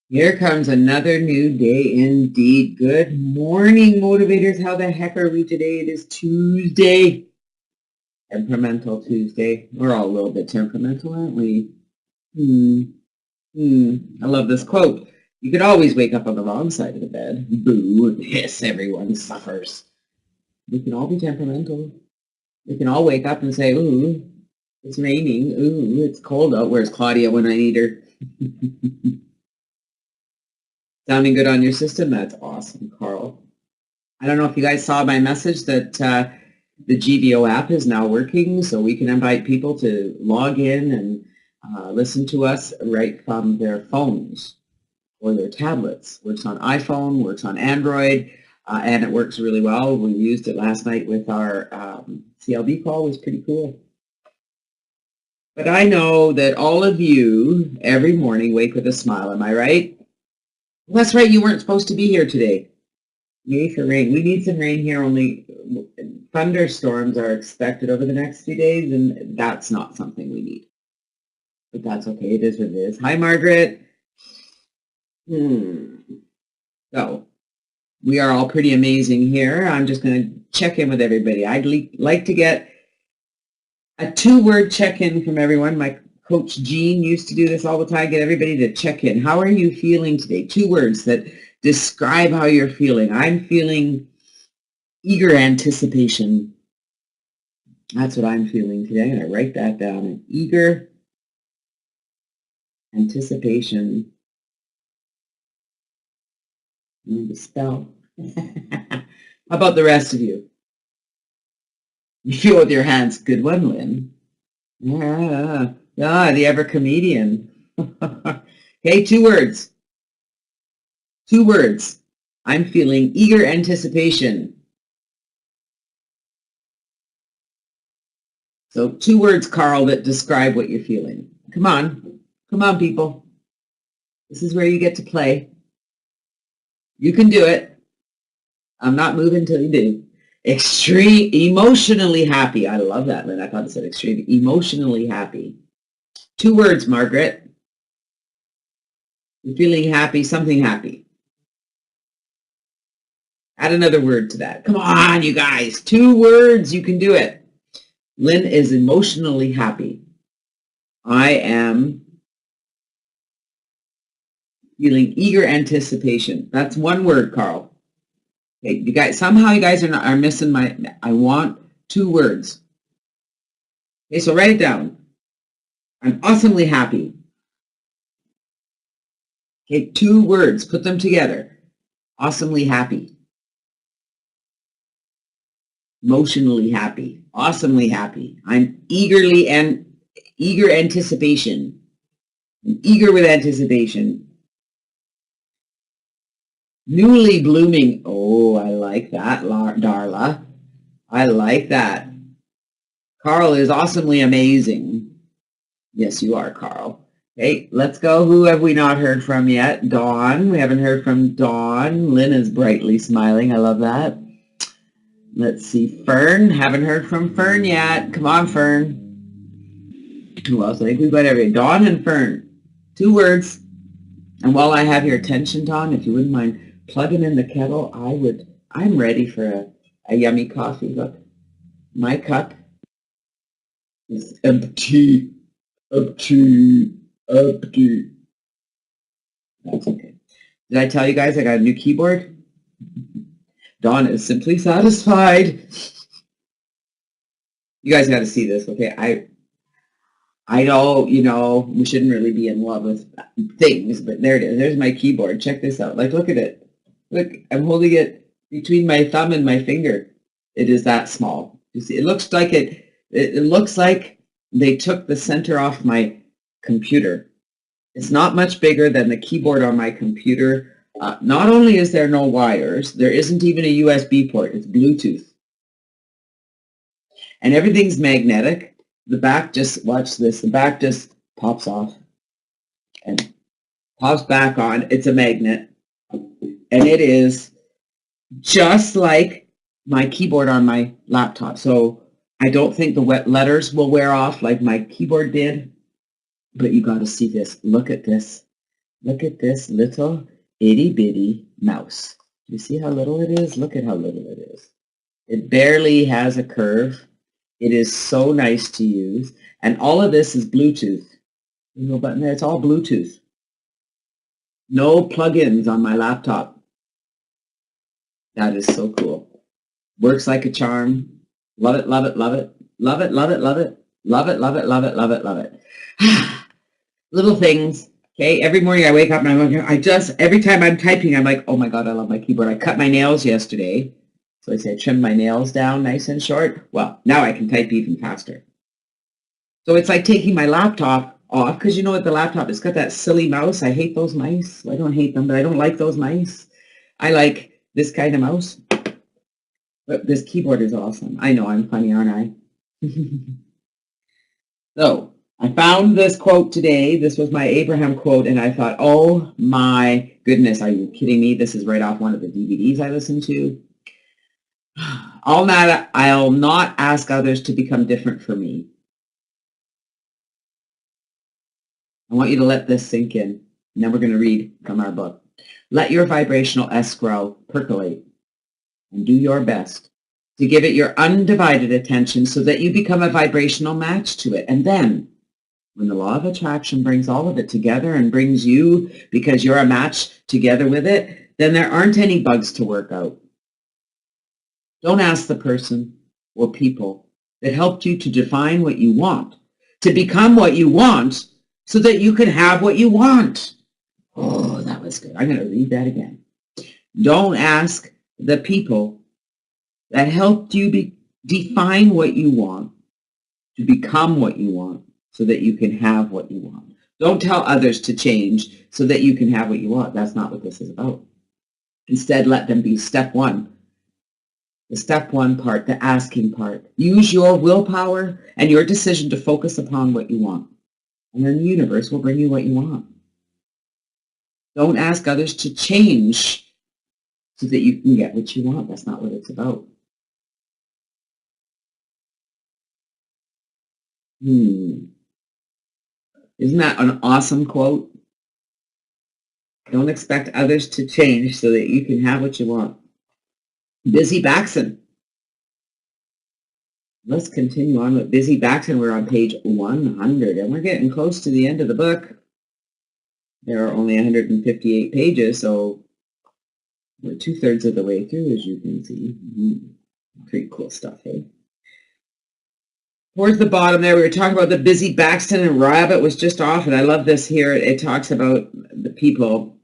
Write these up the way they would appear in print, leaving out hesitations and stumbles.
Here comes another new day indeed. Good morning, motivators. How the heck are we today? It is Tuesday, Temperamental Tuesday. We're all a little bit temperamental, aren't we? I love this quote. You could always wake up on the wrong side of the bed. Boo and hiss, everyone suffers. We can all be temperamental. We can all wake up and say, ooh, it's raining. Ooh, it's cold out. Where's Claudia when I need her? Sounding good on your system? That's awesome, Carl. I don't know if you guys saw my message that the GVO app is now working, so we can invite people to log in and listen to us right from their phones or their tablets. Works on iPhone, works on Android, and it works really well. We used it last night with our CLB call. It was pretty cool. But I know that all of you every morning wake with a smile. Am I right? Well, that's right. You weren't supposed to be here today. Yay for rain. We need some rain here. Only thunderstorms are expected over the next few days, and that's not something we need. But that's okay. It is what it is. Hi, Margaret. So we are all pretty amazing here. I'm just going to check in with everybody. I'd like to get a 2-word check-in from everyone. My Coach Jean used to do this all the time, get everybody to check in. How are you feeling today? 2 words that describe how you're feeling. I'm feeling eager anticipation. That's what I'm feeling today. I'm going to write that down. Eager anticipation. Need to spell. How about the rest of you? You feel with your hands. Good one, Lynn. Yeah. The ever comedian. Okay, 2 words. 2 words. I'm feeling eager anticipation. So 2 words, Carl, that describe what you're feeling. Come on. Come on, people. This is where you get to play. You can do it. I'm not moving till you do. Extreme, emotionally happy. I love that, Lynn. I thought it said extreme. Emotionally happy. 2 words, Margaret. You're feeling happy, something happy. Add another word to that. Come on, you guys. 2 words. You can do it. Lynn is emotionally happy. I am feeling eager anticipation. That's 1 word, Carl. Okay, you guys. Somehow you guys are missing my. I want 2 words. Okay, so write it down. I'm awesomely happy. Okay, 2 words. Put them together. Awesomely happy. Emotionally happy. Awesomely happy. I'm eager anticipation. I'm eager with anticipation. Newly blooming. Oh, I like that, Darla. I like that. Carl is awesomely amazing. Yes, you are, Carl. Okay, let's go. Who have we not heard from yet? Dawn. We haven't heard from Dawn. Lynn is brightly smiling. I love that. Let's see. Fern. Haven't heard from Fern yet. Come on, Fern. Who else? I think we've got everybody. Dawn and Fern. 2 words. And while I have your attention, Dawn, if you wouldn't mind plugging in the kettle, I'm ready for a yummy coffee. Look, my cup is empty. Empty. Empty. That's okay. Did I tell you guys I got a new keyboard? Dawn is simply satisfied. You guys got to see this, okay? I know, we shouldn't really be in love with things, but there it is. There's my keyboard. Check this out. Like, look at it. Look, I'm holding it between my thumb and my finger. It is that small. You see, it looks like it looks like they took the center off my computer. It's not much bigger than the keyboard on my computer. Not only is there no wires, there isn't even a USB port. It's Bluetooth. And everything's magnetic. The back just, watch this, the back just pops off and pops back on. It's a magnet. And it is just like my keyboard on my laptop. So I don't think the wet letters will wear off like my keyboard did. But you got to see this. Look at this. Look at this little itty bitty mouse. You see how little it is? Look at how little it is. It barely has a curve. It is so nice to use. And all of this is Bluetooth. Little button there, it's all Bluetooth. No plugins on my laptop. That is so cool. Works like a charm. Love it, love it, love it. Love it, love it, love it. Love it, love it, love it, love it, love it. Little things. Okay, every morning I wake up and every time I'm typing, I'm like, oh my God, I love my keyboard. I cut my nails yesterday. So I trimmed my nails down nice and short. Well, now I can type even faster. So it's like taking my laptop off, because you know what, the laptop, it's got that silly mouse. I hate those mice. Well, I don't hate them, but I don't like those mice. I like this kind of mouse. But this keyboard is awesome. I know, I'm funny, aren't I? So I found this quote today. This was my Abraham quote, and I thought, oh my goodness, are you kidding me? This is right off one of the DVDs I listened to. I'll not ask others to become different for me. I want you to let this sink in, and then we're going to read from our book. Let your vibrational escrow percolate, and do your best to give it your undivided attention so that you become a vibrational match to it. And then, when the law of attraction brings all of it together and brings you, because you're a match together with it, then there aren't any bugs to work out. Don't ask the person or people that helped you to define what you want, to become what you want, so that you can have what you want. Oh, that was good. I'm going to read that again. Don't ask the people that helped you define what you want, to become what you want, so that you can have what you want. Don't tell others to change so that you can have what you want. That's not what this is about. Instead, let them be step one. The step one part, the asking part. Use your willpower and your decision to focus upon what you want. And then the universe will bring you what you want. Don't ask others to change so that you can get what you want. That's not what it's about. Isn't that an awesome quote? Don't expect others to change so that you can have what you want. Busy Baxton. Let's continue on with Busy Baxton. We're on page 100, and we're getting close to the end of the book. There are only 158 pages, so we're 2/3 of the way through, as you can see. Pretty cool stuff, hey? Towards the bottom there, we were talking about the Busy Baxton, and Rabbit was just off, and I love this here. It talks about the people.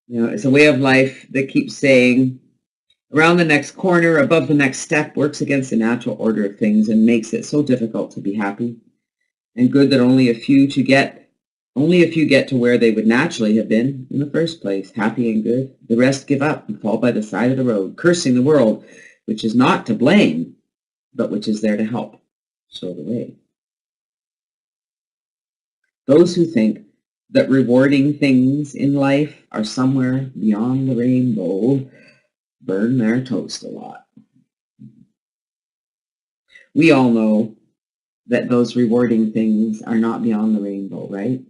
You know, it's a way of life that keeps saying, around the next corner, above the next step, works against the natural order of things and makes it so difficult to be happy and good that only a few get to where they would naturally have been in the first place, happy and good. The rest give up and fall by the side of the road, cursing the world, which is not to blame, but which is there to help show the way. Those who think that rewarding things in life are somewhere beyond the rainbow burn their toast a lot. We all know that those rewarding things are not beyond the rainbow, right?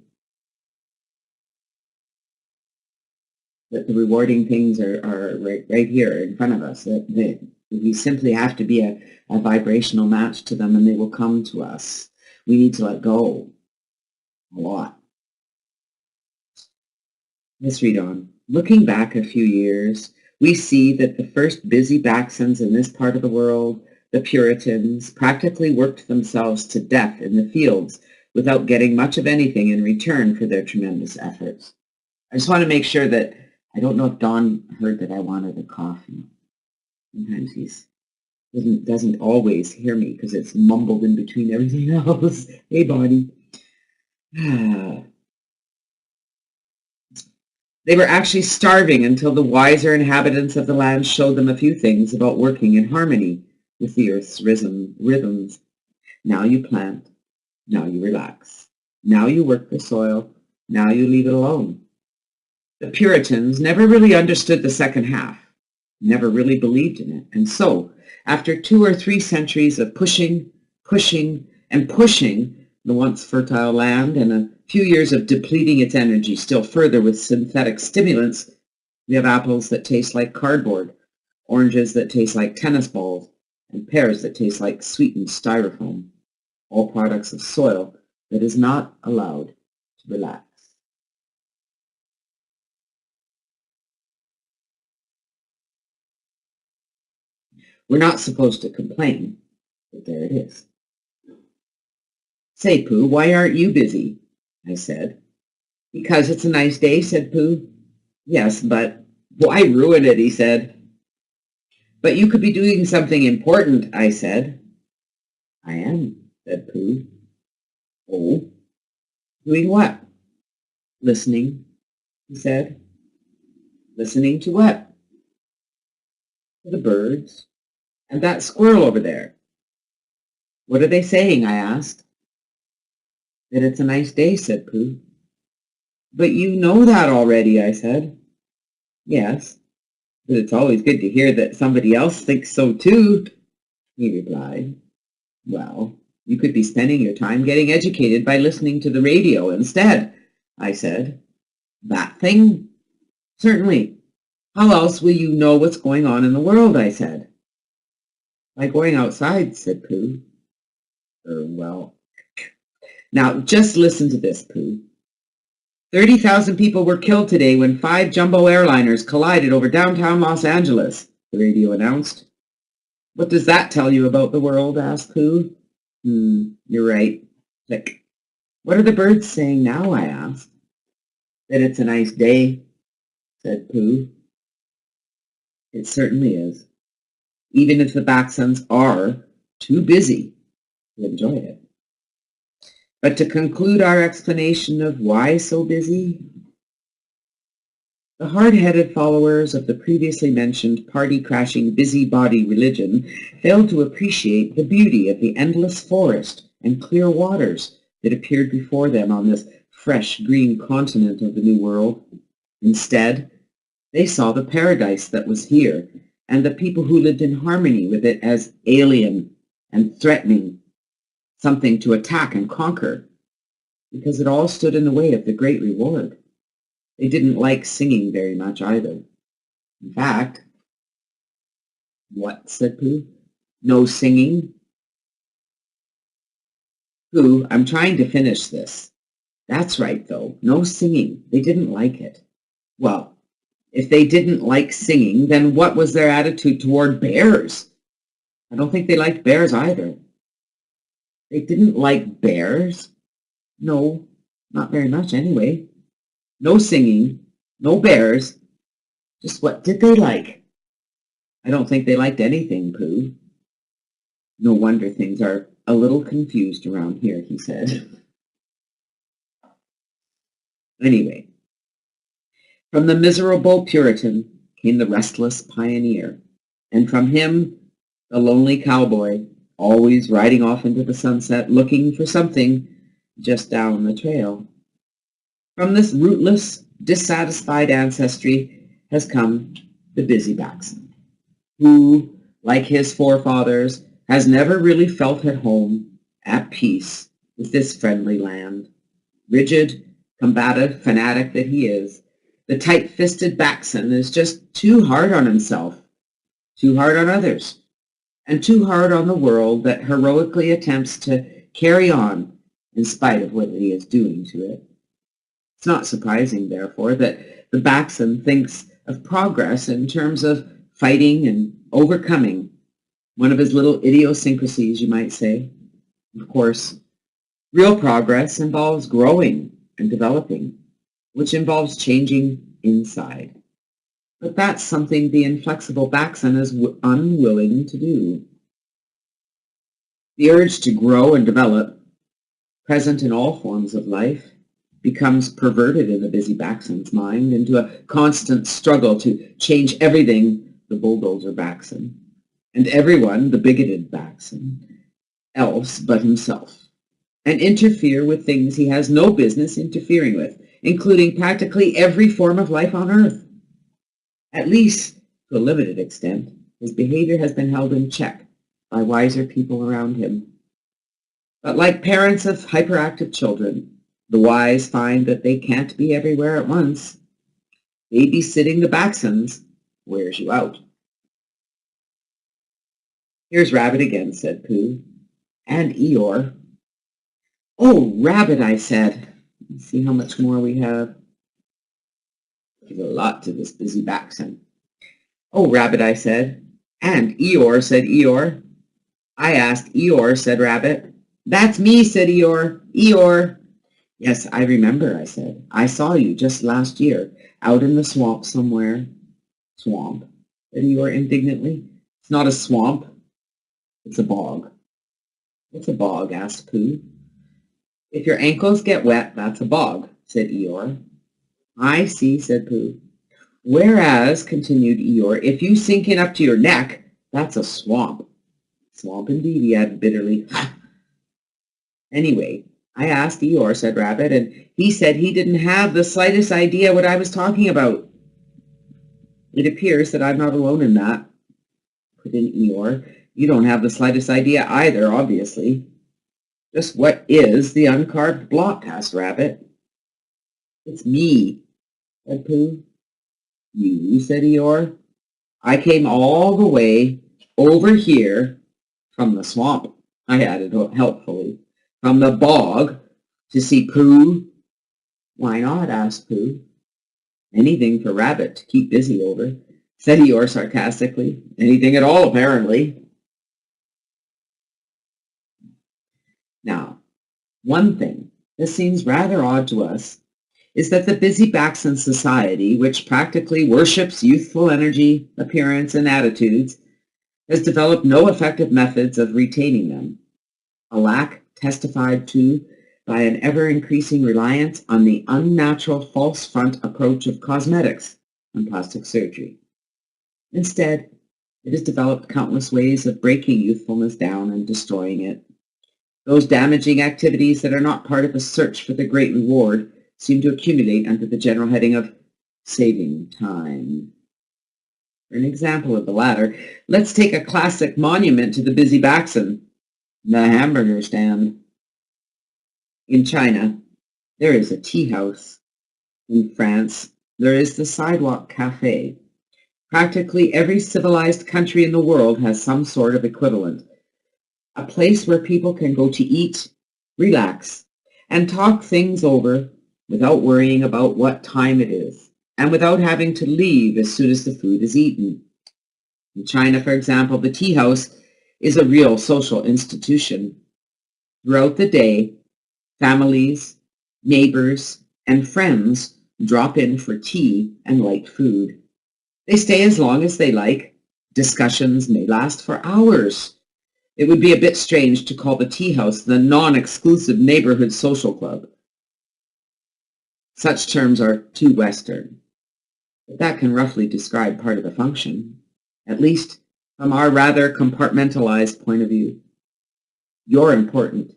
That the rewarding things are right here in front of us, that we simply have to be a vibrational match to them, and they will come to us. We need to let go a lot. Let's read on. Looking back a few years, we see that the first Busy Baxtons in this part of the world, the Puritans, practically worked themselves to death in the fields without getting much of anything in return for their tremendous efforts. I just want to make sure that, I don't know if Don heard that I wanted a coffee. Sometimes he doesn't always hear me because it's mumbled in between everything else. Hey, Bonnie. They were actually starving until the wiser inhabitants of the land showed them a few things about working in harmony with the earth's rhythms. Now you plant. Now you relax. Now you work the soil. Now you leave it alone. The Puritans never really understood the second half, never really believed in it. And so, after 2 or 3 centuries of pushing, and pushing the once fertile land and a few years of depleting its energy still further with synthetic stimulants, we have apples that taste like cardboard, oranges that taste like tennis balls, and pears that taste like sweetened styrofoam, all products of soil that is not allowed to relax. We're not supposed to complain, but there it is. Say, Pooh, why aren't you busy? I said. Because it's a nice day, said Pooh. Yes, but why ruin it, he said. But you could be doing something important, I said. I am, said Pooh. Oh, doing what? Listening, he said. Listening to what? To the birds and that squirrel over there. What are they saying? I asked. That it's a nice day, said Pooh. But you know that already, I said. Yes, but it's always good to hear that somebody else thinks so too, he replied. Well, you could be spending your time getting educated by listening to the radio instead, I said. That thing? Certainly. How else will you know what's going on in the world, I said. By going outside, said Pooh. Well, now just listen to this, Pooh. 30,000 people were killed today when 5 jumbo airliners collided over downtown Los Angeles, the radio announced. What does that tell you about the world? Asked Pooh. You're right. Click. What are the birds saying now? I asked. That it's a nice day, said Pooh. It certainly is, even if the Baxons are too busy to enjoy it. But to conclude our explanation of why so busy, the hard-headed followers of the previously mentioned party-crashing busybody religion failed to appreciate the beauty of the endless forest and clear waters that appeared before them on this fresh green continent of the New World. Instead, they saw the paradise that was here and the people who lived in harmony with it as alien and threatening, something to attack and conquer, because it all stood in the way of the great reward. They didn't like singing very much either. In fact, what, said Pooh? No singing? Pooh, I'm trying to finish this. That's right, though. No singing. They didn't like it. Well, if they didn't like singing, then what was their attitude toward bears? I don't think they liked bears either. They didn't like bears? No, not very much anyway. No singing, no bears. Just what did they like? I don't think they liked anything, Pooh. No wonder things are a little confused around here, he said. Anyway, from the miserable Puritan came the restless pioneer, and from him the lonely cowboy, always riding off into the sunset, looking for something just down the trail. From this rootless, dissatisfied ancestry has come the busy Baxon, who, like his forefathers, has never really felt at home, at peace with this friendly land. Rigid, combative fanatic that he is, the tight-fisted Baxon is just too hard on himself, too hard on others, and too hard on the world that heroically attempts to carry on in spite of what he is doing to it. It's not surprising, therefore, that the Baxon thinks of progress in terms of fighting and overcoming, one of his little idiosyncrasies, you might say. Of course, real progress involves growing and developing, which involves changing inside. But that's something the inflexible Baxon is unwilling to do. The urge to grow and develop, present in all forms of life, becomes perverted in the busy Baxon's mind into a constant struggle to change everything, the bulldozer Baxon, and everyone, the bigoted Baxon, else but himself, and interfere with things he has no business interfering with, including practically every form of life on Earth. At least, to a limited extent, his behavior has been held in check by wiser people around him. But like parents of hyperactive children, The wise find that they can't be everywhere at once. Babysitting the Baxons wears you out. Here's Rabbit again, said Pooh. And Eeyore. Oh, Rabbit, I said. Let's see how much more we have. There's a lot to this busy Baxon. Oh, Rabbit, I said. And Eeyore, said Eeyore. I asked Eeyore, said Rabbit. That's me, said Eeyore. Eeyore. Yes, I remember, I said. I saw you just last year, out in the swamp somewhere. Swamp, said Eeyore indignantly. It's not a swamp. It's a bog. What's a bog? Asked Pooh. If your ankles get wet, that's a bog, said Eeyore. I see, said Pooh. Whereas, continued Eeyore, if you sink in up to your neck, that's a swamp. Swamp indeed, he added bitterly. Ha! Anyway, I asked Eeyore, said Rabbit, and he said he didn't have the slightest idea what I was talking about. It appears that I'm not alone in that, put in Eeyore. You don't have the slightest idea either, obviously. Just what is the uncarved block? Asked Rabbit. It's me, said Pooh. You, said Eeyore. I came all the way over here from the swamp, I added helpfully, from the bog to see Pooh. Why not? Asked Pooh. Anything for Rabbit to keep busy over, said Eeyore sarcastically. Anything at all, apparently. Now, one thing that seems rather odd to us is that the busy Baxon society, which practically worships youthful energy, appearance, and attitudes, has developed no effective methods of retaining them, a lack testified to by an ever-increasing reliance on the unnatural false front approach of cosmetics and plastic surgery. Instead, it has developed countless ways of breaking youthfulness down and destroying it. Those damaging activities that are not part of a search for the great reward seem to accumulate under the general heading of saving time. For an example of the latter, let's take a classic monument to the busy Baxon, the hamburger stand. In China, there is a tea house. In France, there is the sidewalk cafe. Practically every civilized country in the world has some sort of equivalent, a place where people can go to eat, relax, and talk things over without worrying about what time it is, and without having to leave as soon as the food is eaten. In China, for example, the tea house is a real social institution. Throughout the day, families, neighbors, and friends drop in for tea and light food. They stay as long as they like. Discussions may last for hours. It would be a bit strange to call the tea house the non-exclusive neighborhood social club. Such terms are too Western, but that can roughly describe part of the function, at least from our rather compartmentalized point of view. You're important.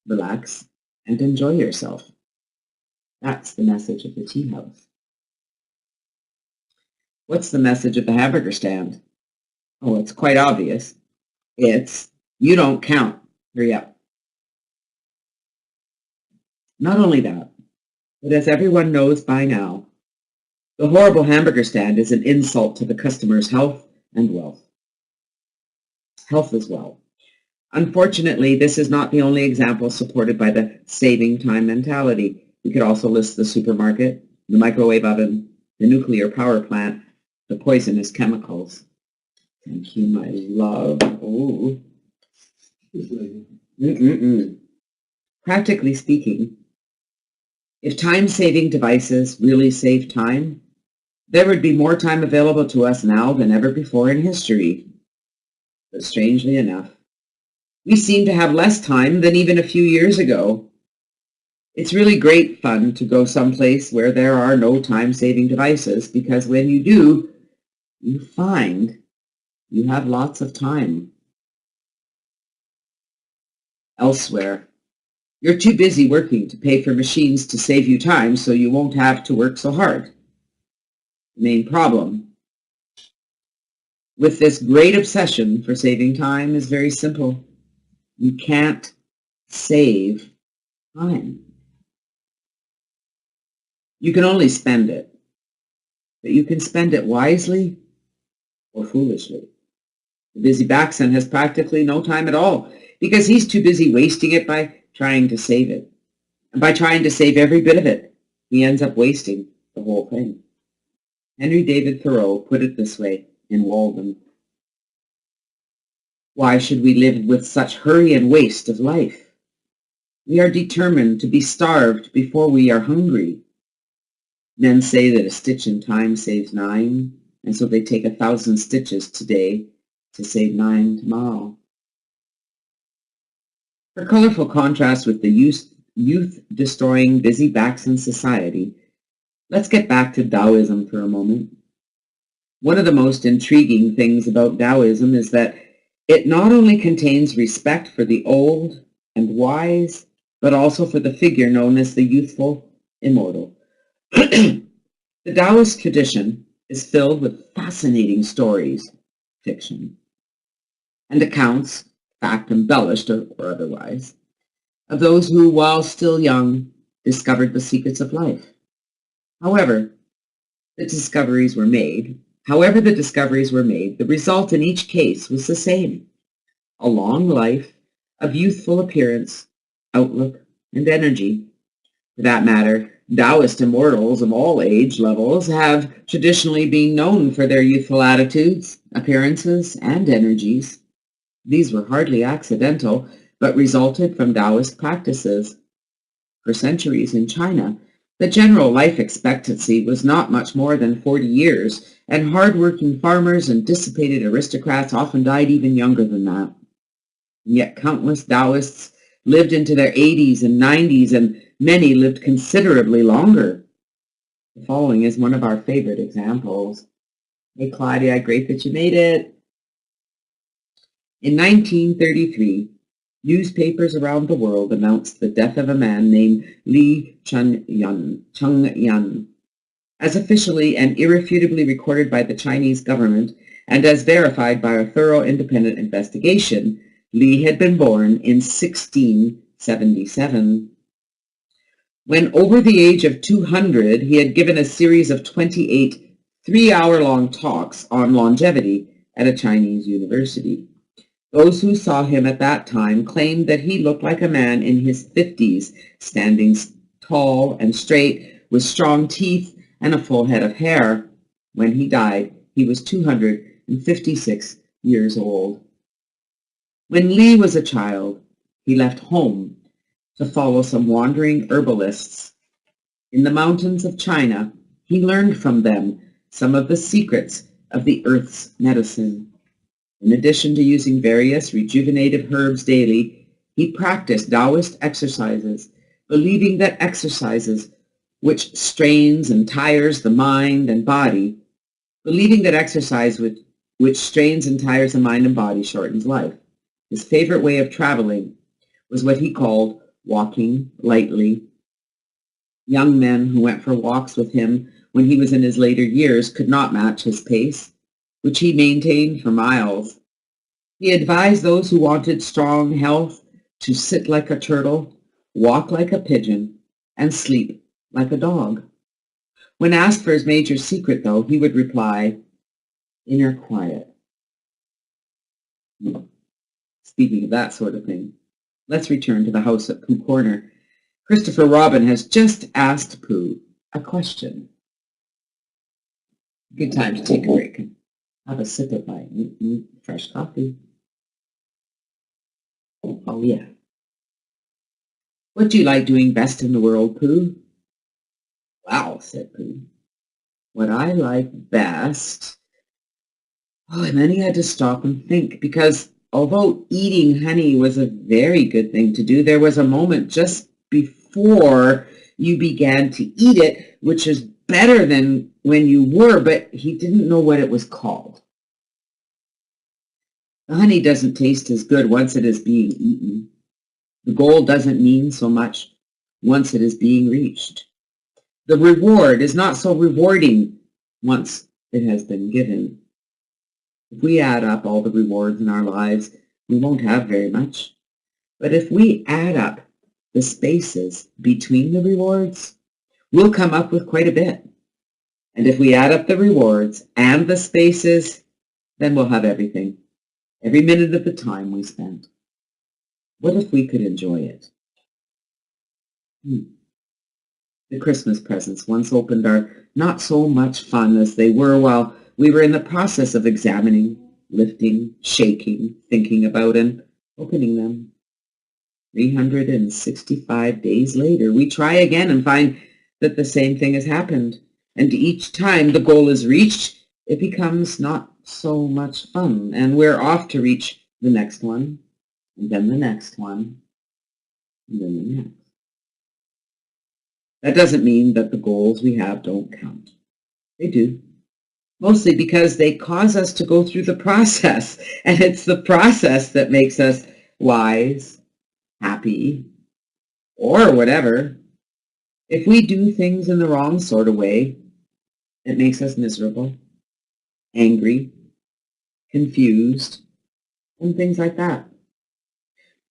Relax and enjoy yourself. That's the message of the tea house. What's the message of the hamburger stand? Oh, it's quite obvious. It's, you don't count. Hurry up. Not only that, but as everyone knows by now, the horrible hamburger stand is an insult to the customer's health and wealth. Health as well. Unfortunately, this is not the only example supported by the saving time mentality. We could also list the supermarket, the microwave oven, the nuclear power plant, the poisonous chemicals. Thank you, my love. Oh. Practically speaking, if time-saving devices really save time, there would be more time available to us now than ever before in history. But strangely enough, we seem to have less time than even a few years ago. It's really great fun to go someplace where there are no time-saving devices, because when you do, you find you have lots of time. Elsewhere, you're too busy working to pay for machines to save you time, so you won't have to work so hard. The main problem with this great obsession for saving time is very simple. You can't save time. You can only spend it, but you can spend it wisely or foolishly. The busy Baxan has practically no time at all because he's too busy wasting it by trying to save it. And by trying to save every bit of it, he ends up wasting the whole thing. Henry David Thoreau put it this way in Walden. Why should we live with such hurry and waste of life? We are determined to be starved before we are hungry. Men say that a stitch in time saves 9, and so they take 1,000 stitches today to save 9 tomorrow. For colorful contrast with the youth-destroying busy Baxan society, let's get back to Taoism for a moment. One of the most intriguing things about Taoism is that it not only contains respect for the old and wise, but also for the figure known as the youthful immortal. The Taoist tradition is filled with fascinating stories, fiction, and accounts, fact embellished or otherwise, of those who, while still young, discovered the secrets of life. However the discoveries were made, the result in each case was the same: a long life of youthful appearance, outlook, and energy. For that matter, Taoist immortals of all age levels have traditionally been known for their youthful attitudes, appearances, and energies. These were hardly accidental, but resulted from Taoist practices. For centuries in China, the general life expectancy was not much more than 40 years, and hard-working farmers and dissipated aristocrats often died even younger than that. And yet countless Taoists lived into their 80s and 90s, and many lived considerably longer. The following is one of our favorite examples. Hey, Claudia, great that you made it. In 1933, newspapers around the world announced the death of a man named Li Chengyan. As officially and irrefutably recorded by the Chinese government and as verified by a thorough independent investigation, Li had been born in 1677. When over the age of 200, he had given a series of 28 three-hour-long talks on longevity at a Chinese university. Those who saw him at that time claimed that he looked like a man in his 50s, standing tall and straight, with strong teeth and a full head of hair. When he died, he was 256 years old. When Li was a child, he left home to follow some wandering herbalists. In the mountains of China, he learned from them some of the secrets of the earth's medicine. In addition to using various rejuvenative herbs daily, he practiced Taoist exercises, believing that exercises which strains and tires the mind and body, shortens life. His favorite way of traveling was what he called walking lightly. Young men who went for walks with him when he was in his later years could not match his pace, which he maintained for miles. He advised those who wanted strong health to sit like a turtle, walk like a pigeon, and sleep like a dog. When asked for his major secret, though, he would reply, "Inner quiet." Speaking of that sort of thing, let's return to the house at Pooh Corner. Christopher Robin has just asked Pooh a question. Good time to take a break and have a sip of my fresh coffee. Oh, yeah. What do you like doing best in the world, Pooh? Wow, said Pooh. What I like best... Oh, and then he had to stop and think, because although eating honey was a very good thing to do, there was a moment just before you began to eat it, which is better than when you were, but he didn't know what it was called. The honey doesn't taste as good once it is being eaten. The goal doesn't mean so much once it is being reached. The reward is not so rewarding once it has been given. If we add up all the rewards in our lives, we won't have very much. But if we add up the spaces between the rewards, we'll come up with quite a bit. And if we add up the rewards and the spaces, then we'll have everything, every minute of the time we spent. What if we could enjoy it? The Christmas presents once opened are not so much fun as they were while we were in the process of examining, lifting, shaking, thinking about, and opening them. 365 days later, we try again and find that the same thing has happened. And each time the goal is reached, it becomes not so much fun, and we're off to reach the next one, and then the next one, and then the next. That doesn't mean that the goals we have don't count. They do. Mostly because they cause us to go through the process, and it's the process that makes us wise, happy, or whatever. If we do things in the wrong sort of way, it makes us miserable, angry, confused, and things like that.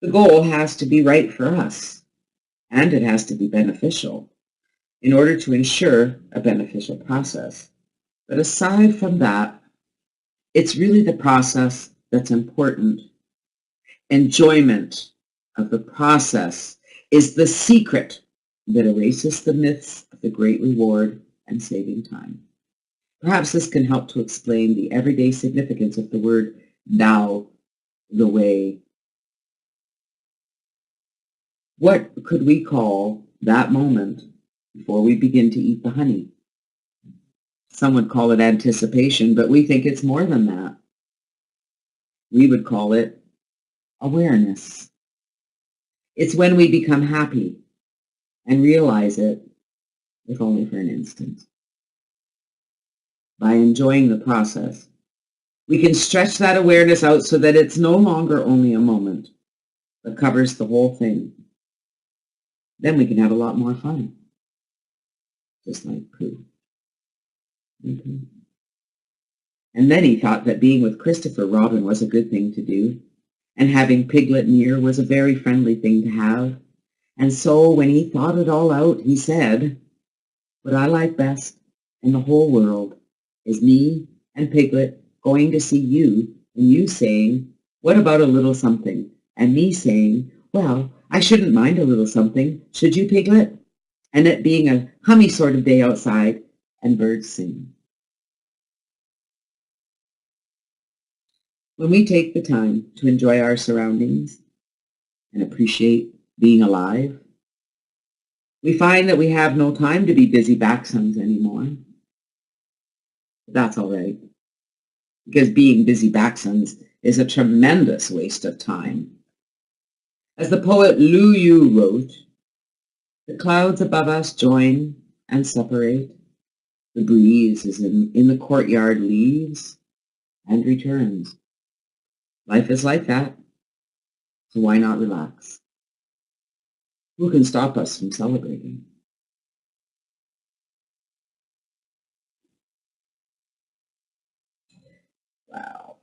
The goal has to be right for us, and it has to be beneficial in order to ensure a beneficial process. But aside from that, it's really the process that's important. Enjoyment of the process is the secret that erases the myths of the great reward and saving time. Perhaps this can help to explain the everyday significance of the word Tao, the way. What could we call that moment before we begin to eat the honey? Some would call it anticipation, but we think it's more than that. We would call it awareness. It's when we become happy and realize it, if only for an instant. By enjoying the process, we can stretch that awareness out so that it's no longer only a moment, but covers the whole thing. Then we can have a lot more fun, just like Pooh. And then he thought that being with Christopher Robin was a good thing to do, and having Piglet near was a very friendly thing to have. And so when he thought it all out, he said, "What I like best in the whole world is me and Piglet going to see you, and you saying, 'What about a little something?' And me saying, 'Well, I shouldn't mind a little something, should you, Piglet?' And it being a hummy sort of day outside, and birds sing." When we take the time to enjoy our surroundings and appreciate being alive, we find that we have no time to be busy backsons anymore. But that's all right, because being busy backsons is a tremendous waste of time. As the poet Lu Yu wrote, "The clouds above us join and separate. The breeze is in the courtyard leaves and returns." Life is like that, so why not relax? Who can stop us from celebrating? Wow.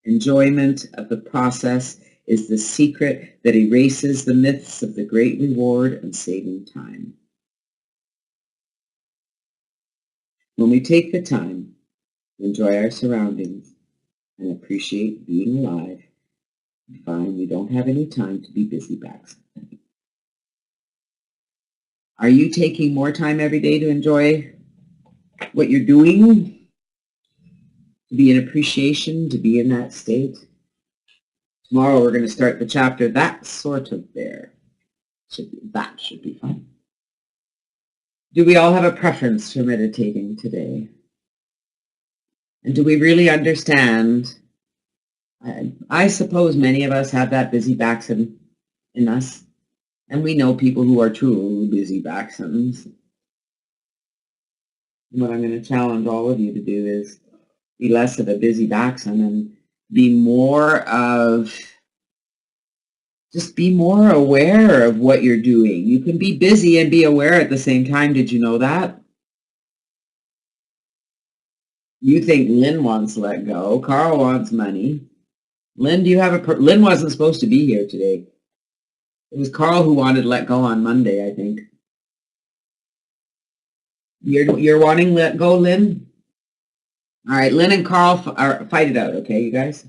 Enjoyment of the process is the secret that erases the myths of the great reward and saving time. When we take the time to enjoy our surroundings and appreciate being alive, we find we don't have any time to be busy backsons. Are you taking more time every day to enjoy what you're doing? To be in appreciation, to be in that state? Tomorrow we're going to start the chapter, That Sort of There. That should be fun. Do we all have a preference for meditating today? And do we really understand? I suppose many of us have that busy backson in us, and we know people who are true busy backsons. What I'm going to challenge all of you to do is be less of a busy backson and be more of, just be more aware of what you're doing. You can be busy and be aware at the same time. Did you know that? You think Lynn wants to let go. Carl wants money. Lynn, do you have Lynn wasn't supposed to be here today. It was Carl who wanted to let go on Monday, I think. You're wanting let go, Lynn? All right, Lynn and Carl fight it out, okay, you guys?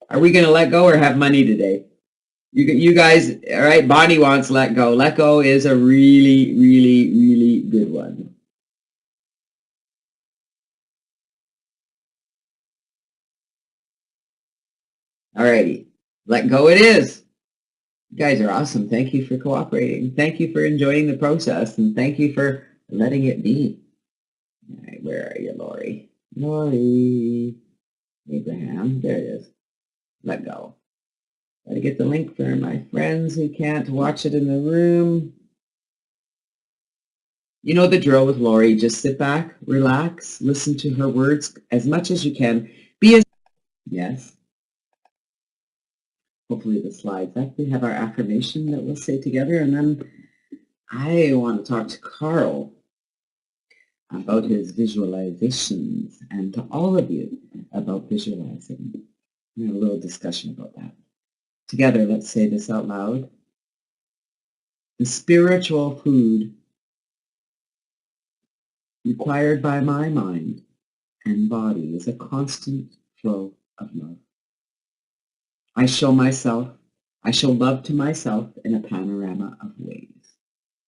Are we going to let go or have money today? You guys, all right, Bonnie wants let go. Let go is a really, really, really good one. All righty, let go it is. You guys are awesome. Thank you for cooperating. Thank you for enjoying the process, and thank you for letting it be. All right, where are you, Lori? Lori, Abraham, there it is. Let go. Got to get the link for my friends who can't watch it in the room. You know the drill with Lori. Just sit back, relax, listen to her words as much as you can. Yes. Hopefully the slides. After we have our affirmation that we'll say together, and then I want to talk to Carl about his visualizations, and to all of you about visualizing. We have a little discussion about that. Together, let's say this out loud. The spiritual food required by my mind and body is a constant flow of love. I show love to myself in a panorama of ways.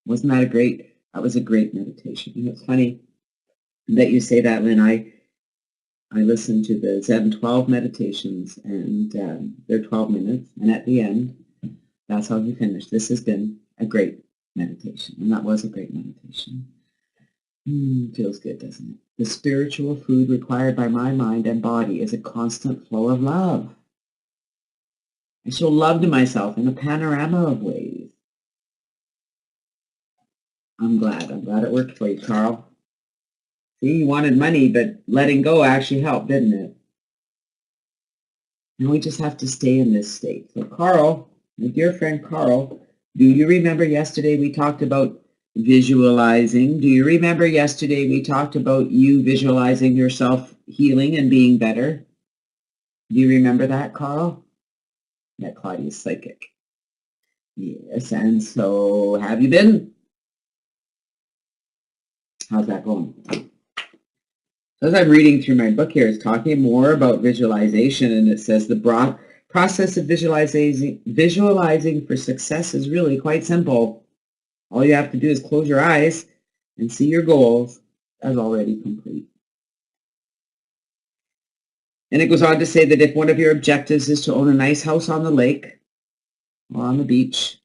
Wasn't that that was a great meditation. You know, it's funny that you say that, Lynn. I listened to the Zen 12 meditations, and they're 12 minutes, and at the end, that's how we finish. This has been a great meditation, and that was a great meditation. Feels good, doesn't it? The spiritual food required by my mind and body is a constant flow of love. I show love to myself in a panorama of ways. I'm glad it worked for you, Carl. See, you wanted money, but letting go actually helped, didn't it? And we just have to stay in this state. So Carl, my dear friend Carl, do you remember yesterday we talked about visualizing? Do you remember yesterday we talked about you visualizing yourself healing and being better? Do you remember that, Carl? Yeah, Claudia's psychic. Yes, and so have you been? How's that going? As I'm reading through my book here, it's talking more about visualization, and it says the process of visualizing for success is really quite simple. All you have to do is close your eyes and see your goals as already complete. And it goes on to say that if one of your objectives is to own a nice house on the lake or on the beach,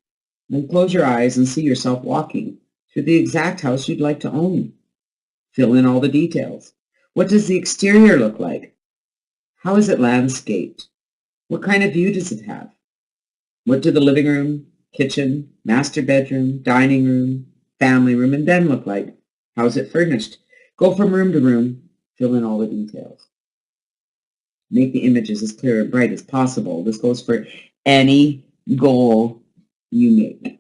then close your eyes and see yourself walking to the exact house you'd like to own. Fill in all the details. What does the exterior look like? How is it landscaped? What kind of view does it have? What do the living room, kitchen, master bedroom, dining room, family room, and den look like? How is it furnished? Go from room to room. Fill in all the details. Make the images as clear and bright as possible. This goes for any goal you make.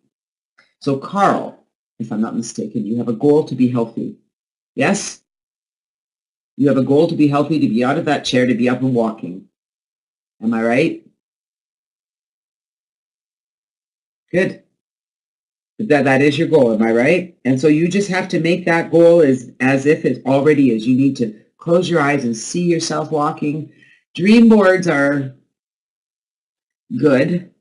So Carl, if I'm not mistaken, you have a goal to be healthy. Yes? You have a goal to be healthy, to be out of that chair, to be up and walking. Am I right? Good. That is your goal, am I right? And so you just have to make that goal as if it already is. You need to close your eyes and see yourself walking. Dream boards are good.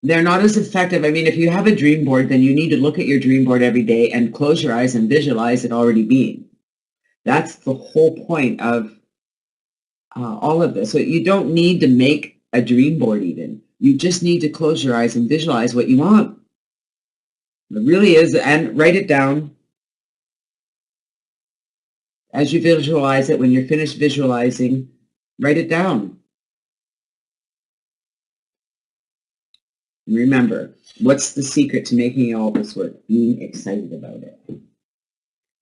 They're not as effective. I mean, if you have a dream board, then you need to look at your dream board every day and close your eyes and visualize it already being. That's the whole point of all of this. So you don't need to make a dream board even. You just need to close your eyes and visualize what you want. It really is, and write it down. As you visualize it, when you're finished visualizing, write it down. And remember, what's the secret to making all this work? Being excited about it.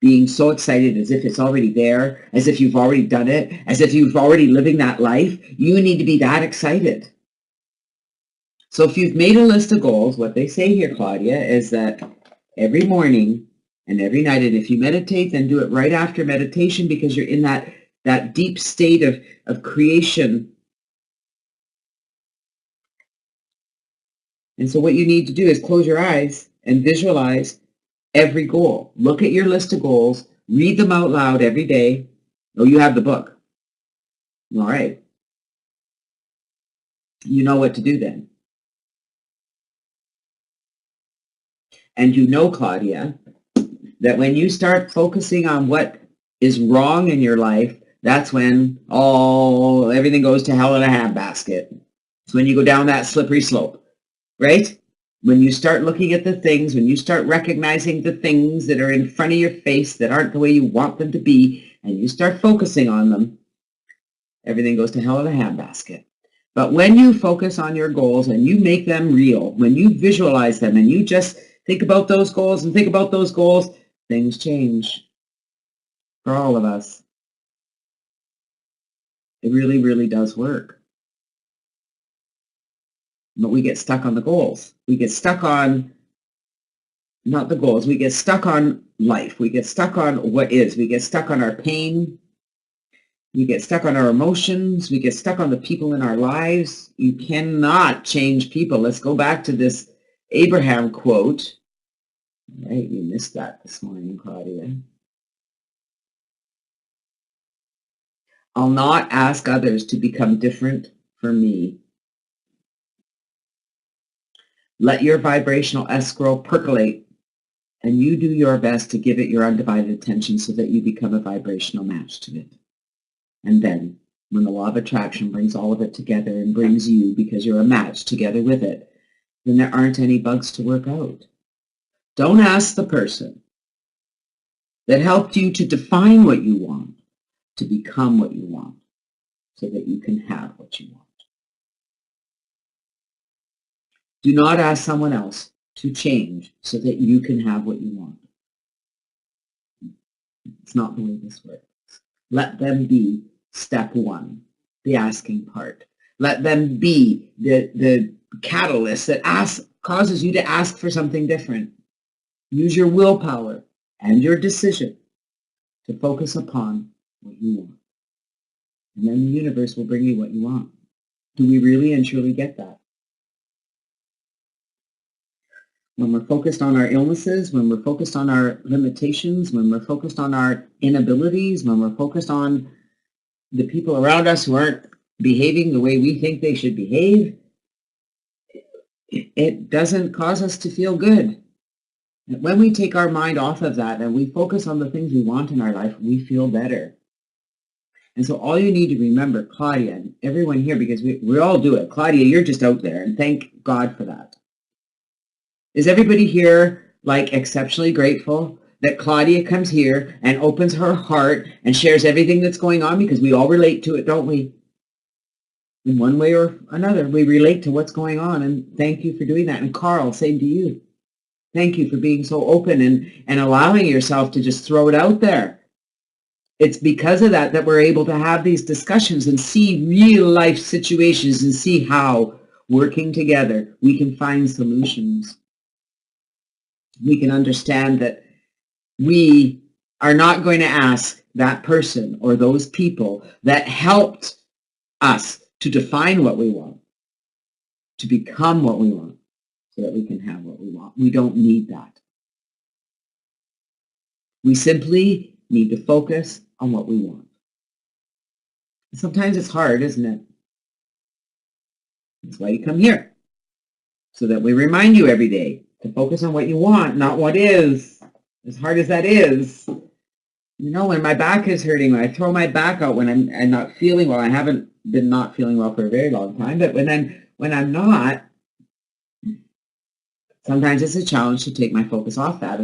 Being so excited as if it's already there, as if you've already done it, as if you've already living that life. You need to be that excited. So if you've made a list of goals, what they say here, Claudia, is that every morning and every night, and if you meditate, then do it right after meditation, because you're in that deep state of creation. And so what you need to do is close your eyes and visualize every goal. Look at your list of goals. Read them out loud every day. Oh, you have the book. All right. You know what to do then. And you know, Claudia, that when you start focusing on what is wrong in your life, that's when everything goes to hell in a handbasket. It's when you go down that slippery slope, right? When you start looking at the things, when you start recognizing the things that are in front of your face that aren't the way you want them to be, and you start focusing on them, everything goes to hell in a handbasket. But when you focus on your goals and you make them real, when you visualize them and you just think about those goals and think about those goals, things change for all of us. It really, really does work. But we get stuck on the goals. We get stuck on, not the goals, we get stuck on life. We get stuck on what is. We get stuck on our pain. We get stuck on our emotions. We get stuck on the people in our lives. You cannot change people. Let's go back to this Abraham quote. Right, you missed that this morning, Claudia. I'll not ask others to become different for me. Let your vibrational escrow percolate, and you do your best to give it your undivided attention so that you become a vibrational match to it. And then, when the law of attraction brings all of it together and brings you, because you're a match together with it, then there aren't any bugs to work out. Don't ask the person that helped you to define what you want to become what you want so that you can have what you want. Do not ask someone else to change so that you can have what you want. It's not the way this works. Let them be step one, the asking part. Let them be the catalyst that causes you to ask for something different. Use your willpower and your decision to focus upon what you want. And then the universe will bring you what you want. Do we really and truly get that? When we're focused on our illnesses, when we're focused on our limitations, when we're focused on our inabilities, when we're focused on the people around us who aren't behaving the way we think they should behave, it doesn't cause us to feel good. When we take our mind off of that and we focus on the things we want in our life, we feel better. And so all you need to remember, Claudia, and everyone here, because we all do it. Claudia, you're just out there, and thank God for that. Is everybody here like exceptionally grateful that Claudia comes here and opens her heart and shares everything that's going on? Because we all relate to it, don't we? In one way or another, we relate to what's going on, and thank you for doing that. And Carl, same to you. Thank you for being so open and allowing yourself to just throw it out there. It's because of that that we're able to have these discussions and see real life situations and see how, working together, we can find solutions. We can understand that we are not going to ask that person or those people that helped us to define what we want, to become what we want, so that we can have what we want. We don't need that. We simply need to focus on what we want. Sometimes it's hard, isn't it? That's why you come here, so that we remind you every day to focus on what you want, not what is, as hard as that is. You know, when my back is hurting, when I throw my back out, when I'm not feeling well, I haven't been not feeling well for a very long time, but when I'm not, sometimes it's a challenge to take my focus off that.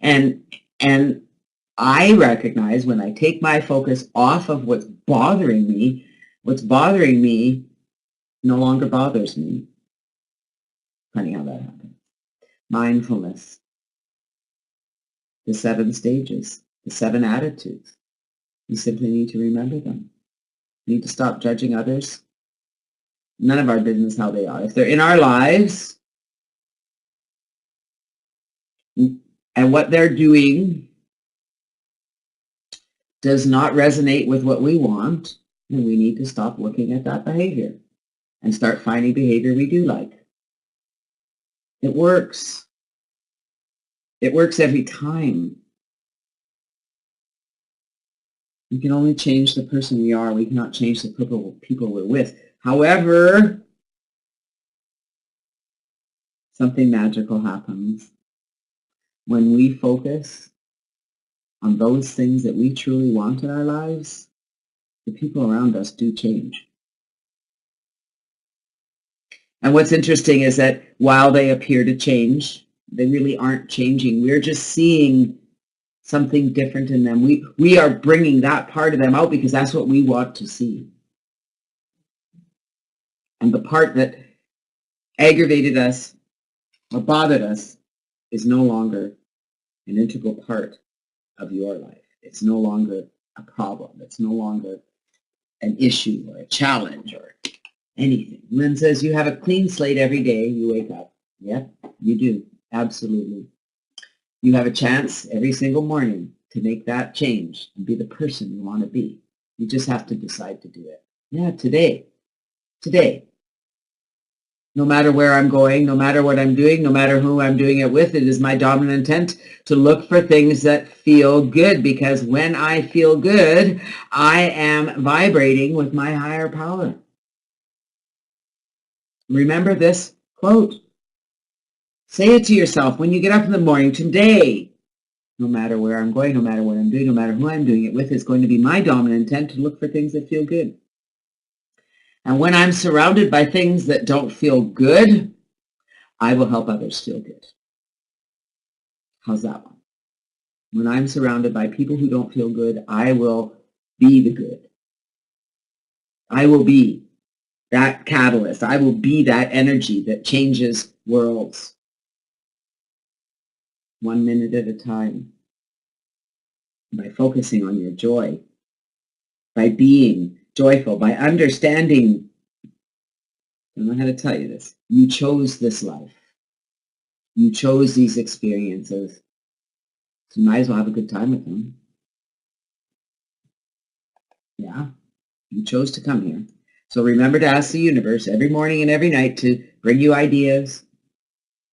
And I recognize when I take my focus off of what's bothering me no longer bothers me. Funny how that happens. Mindfulness, the 7 stages, the 7 attitudes. You simply need to remember them. You need to stop judging others. None of our business how they are. If they're in our lives and what they're doing does not resonate with what we want, then we need to stop looking at that behavior and start finding behavior we do like. It works. It works every time. We can only change the person we are. We cannot change the people we're with. However, something magical happens when we focus on those things that we truly want in our lives. The people around us do change. And what's interesting is that while they appear to change, they really aren't changing. We're just seeing something different in them. We are bringing that part of them out because that's what we want to see. And the part that aggravated us or bothered us is no longer an integral part of your life. It's no longer a problem. It's no longer an issue or a challenge or anything. Lynn says you have a clean slate every day you wake up. Yep, you do. Absolutely. You have a chance every single morning to make that change and be the person you want to be. You just have to decide to do it. Yeah, today. Today. No matter where I'm going, no matter what I'm doing, no matter who I'm doing it with, it is my dominant intent to look for things that feel good, because when I feel good, I am vibrating with my higher power. Remember this quote. Say it to yourself when you get up in the morning. Today, no matter where I'm going, no matter what I'm doing, no matter who I'm doing it with, it's going to be my dominant intent to look for things that feel good. And when I'm surrounded by things that don't feel good, I will help others feel good. How's that one? When I'm surrounded by people who don't feel good, I will be the good. I will be that catalyst. I will be that energy that changes worlds. 1 minute at a time. By focusing on your joy. By being joyful. By understanding. I don't know how to tell you this. You chose this life. You chose these experiences. So you might as well have a good time with them. Yeah, you chose to come here. So remember to ask the universe every morning and every night to bring you ideas,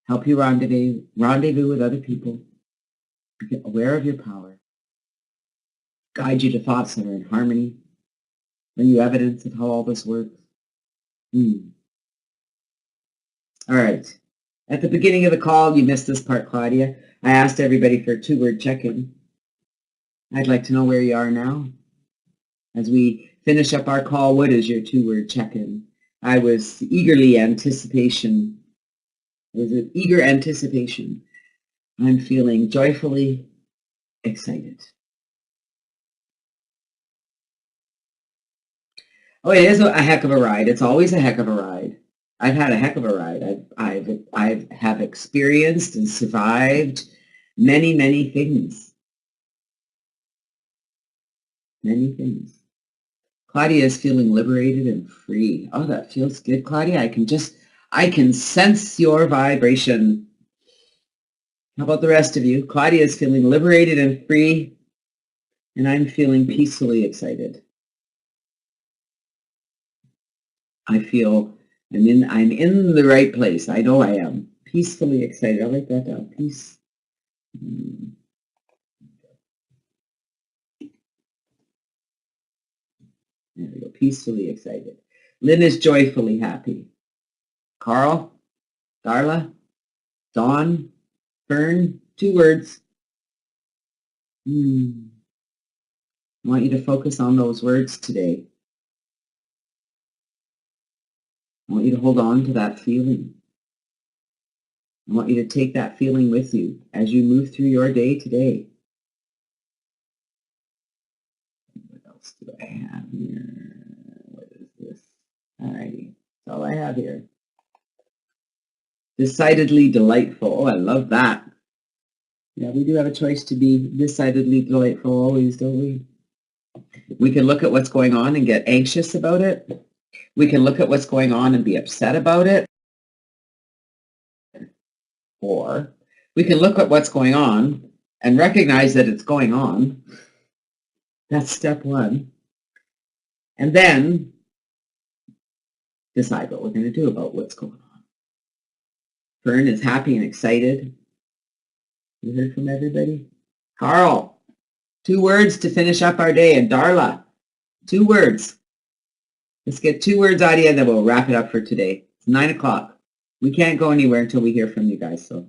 help you rendezvous with other people, get aware of your power, guide you to thoughts that are in harmony, bring you evidence of how all this works. All right. At the beginning of the call, you missed this part, Claudia. I asked everybody for a 2-word check-in. I'd like to know where you are now. As we finish up our call, what is your 2-word check-in? I was eager anticipation. I'm feeling joyfully excited. Oh, it is a heck of a ride. It's always a heck of a ride. I've had a heck of a ride. I have experienced and survived many, many things. Many things. Claudia is feeling liberated and free. Oh, that feels good, Claudia. I can sense your vibration. How about the rest of you? Claudia is feeling liberated and free, and I'm feeling peacefully excited. I feel I'm in the right place. I know I am. Peacefully excited. I'll write that down. Peace. There we go. Peacefully excited. Lynn is joyfully happy. Carl, Darla, Dawn, Fern, 2 words. I want you to focus on those words today. I want you to hold on to that feeling. I want you to take that feeling with you as you move through your day today. What else do I have here? What is this? Alrighty, that's all I have here. Decidedly delightful. Oh, I love that. Yeah, we do have a choice to be decidedly delightful always, don't we? We can look at what's going on and get anxious about it. We can look at what's going on and be upset about it. Or we can look at what's going on and recognize that it's going on. That's step 1. And then decide what we're going to do about what's going on. Fern is happy and excited. You heard from everybody? Carl, 2 words to finish up our day. And Darla, 2 words. Let's get 2 words out of you, and then we'll wrap it up for today. It's 9 o'clock. We can't go anywhere until we hear from you guys, so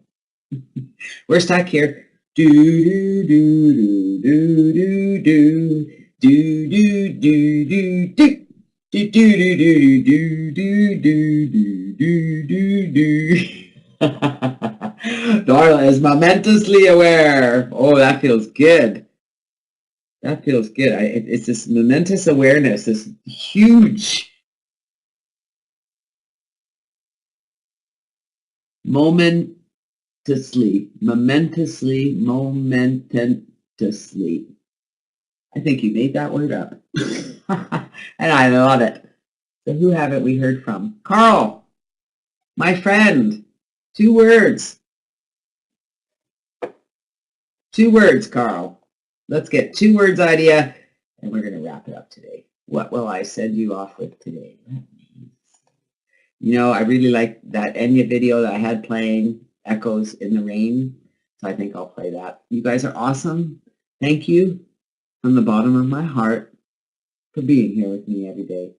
we're stuck here. Do do do do do do do do do do do. Do do do do do do do do do do. Darla is momentously aware. Oh, that feels good. That feels good. It's this momentous awareness, this huge momentously. I think you made that word up. And I love it. So who haven't we heard from? Carl, my friend, 2 words. 2 words, Carl. Let's get 2 words idea, and we're going to wrap it up today. What will I send you off with today? You know, I really like that Enya video that I had playing, Echoes in the Rain, so I think I'll play that. You guys are awesome. Thank you from the bottom of my heart for being here with me every day.